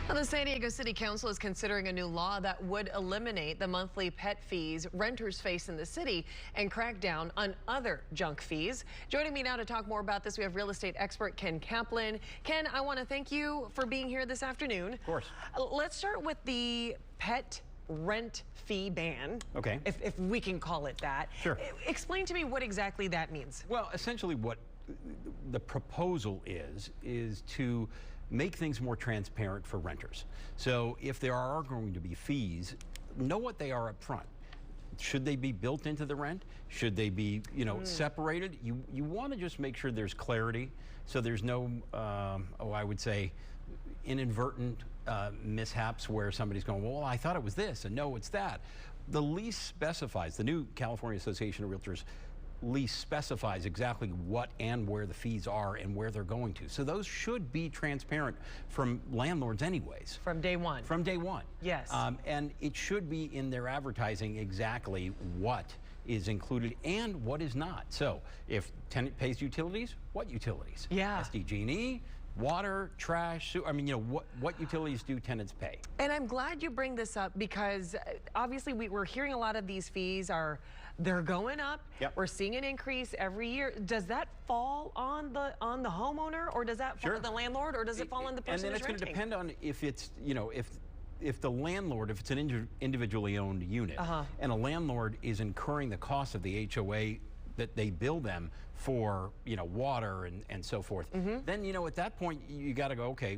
Well, the San Diego City Council is considering a new law that would eliminate the monthly pet fees renters face in the city and crack down on other junk fees. Joining me now to talk more about this, we have real estate expert Ken Kaplan. Ken, I want to thank you for being here this afternoon. Of course. Let's start with the pet rent fee ban. Okay. If we can call it that. Sure. Explain to me what exactly that means. Well, essentially what the proposal is to make things more transparent for renters. So if there are going to be fees, know what they are up front. Should they be built into the rent? Should they be, separated? You want to just make sure there's clarity, so there's no, I would say, inadvertent mishaps where somebody's going, well, I thought it was this, and no, it's that. The lease specifies, the new California Association of Realtors lease specifies exactly what and where the fees are and where they're going to. So those should be transparent from landlords anyways. From day one. From day one. Yes. And it should be in their advertising exactly what is included and what is not. So if tenant pays utilities, what utilities? Yeah. SDG&E, water, trash, I mean, what utilities do tenants pay? And I'm glad you bring this up because obviously we're hearing a lot of these fees they're going up. Yep. We're seeing an increase every year. Does that fall on the homeowner, or does that fall on the landlord, or does it fall on the person who's renting? And then it's going to depend on if it's, if the landlord, if it's an individually owned unit, and a landlord is incurring the cost of the HOA that they bill them for, water and so forth, then, at that point, you got to go, okay,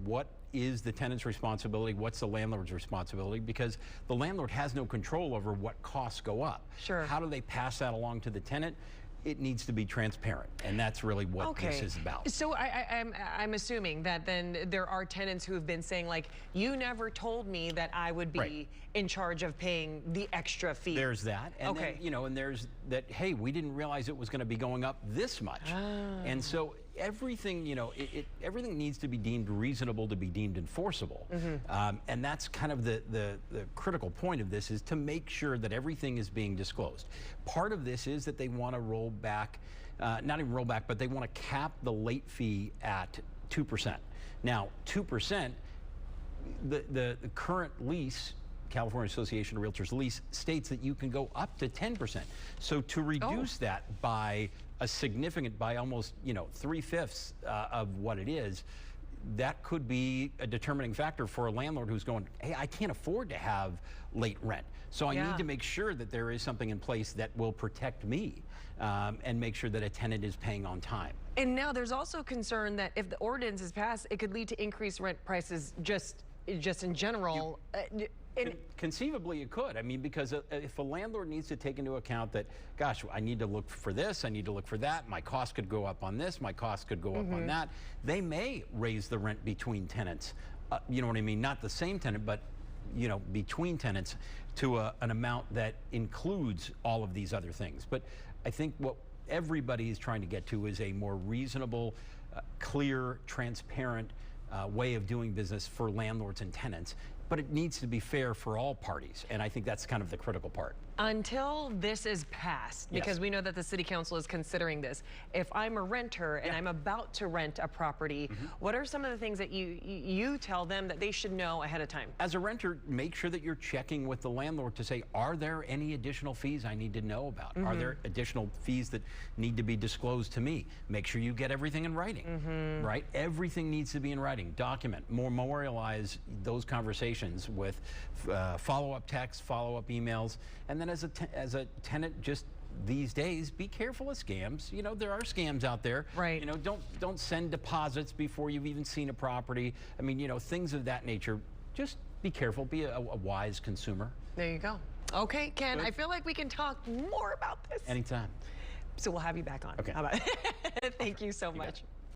what is the tenant's responsibility? What's the landlord's responsibility? Because the landlord has no control over what costs go up. Sure. How do they pass that along to the tenant? It needs to be transparent, and that's really what this is about. So I'm assuming that then there are tenants who have been saying, like, you never told me that I would be in charge of paying the extra fee. There's that, and then, and there's that, hey, we didn't realize it was going to be going up this much. And so everything, everything needs to be deemed reasonable to be deemed enforceable. And that's kind of the critical point of this, is to make sure that everything is being disclosed. Part of this is that they want to roll back, not even roll back, but they want to cap the late fee at 2%. Now, 2%, the current lease, California Association of Realtors lease, states that you can go up to 10%. So to reduce that by a significant, by almost, 3/5 of what it is, that could be a determining factor for a landlord who's going, hey, I can't afford to have late rent. So I need to make sure that there is something in place that will protect me and make sure that a tenant is paying on time. And now there's also concern that if the ordinance is passed, it could lead to increased rent prices just in general. Conceivably it could. I mean, because if a landlord needs to take into account that, gosh, I need to look for this, I need to look for that, my cost could go up on this, my cost could go up on that, they may raise the rent between tenants. You know what I mean? Not the same tenant, but between tenants to an amount that includes all of these other things. But I think what everybody is trying to get to is a more reasonable, clear, transparent way of doing business for landlords and tenants. But it needs to be fair for all parties, and I think that's kind of the critical part. Until this is passed, because we know that the City Council is considering this, if I'm a renter and I'm about to rent a property, what are some of the things that you tell them that they should know ahead of time? As a renter, make sure that you're checking with the landlord to say, are there any additional fees I need to know about? Are there additional fees that need to be disclosed to me? Make sure you get everything in writing, right? Everything needs to be in writing. Document, memorialize those conversations with follow-up texts, follow-up emails, and then as a tenant, just these days, be careful of scams. There are scams out there. Right. Don't send deposits before you've even seen a property. I mean, things of that nature. Just be careful. Be a wise consumer. There you go. Okay, Ken. I feel like we can talk more about this anytime. So we'll have you back on. Okay. How about? Thank you so much.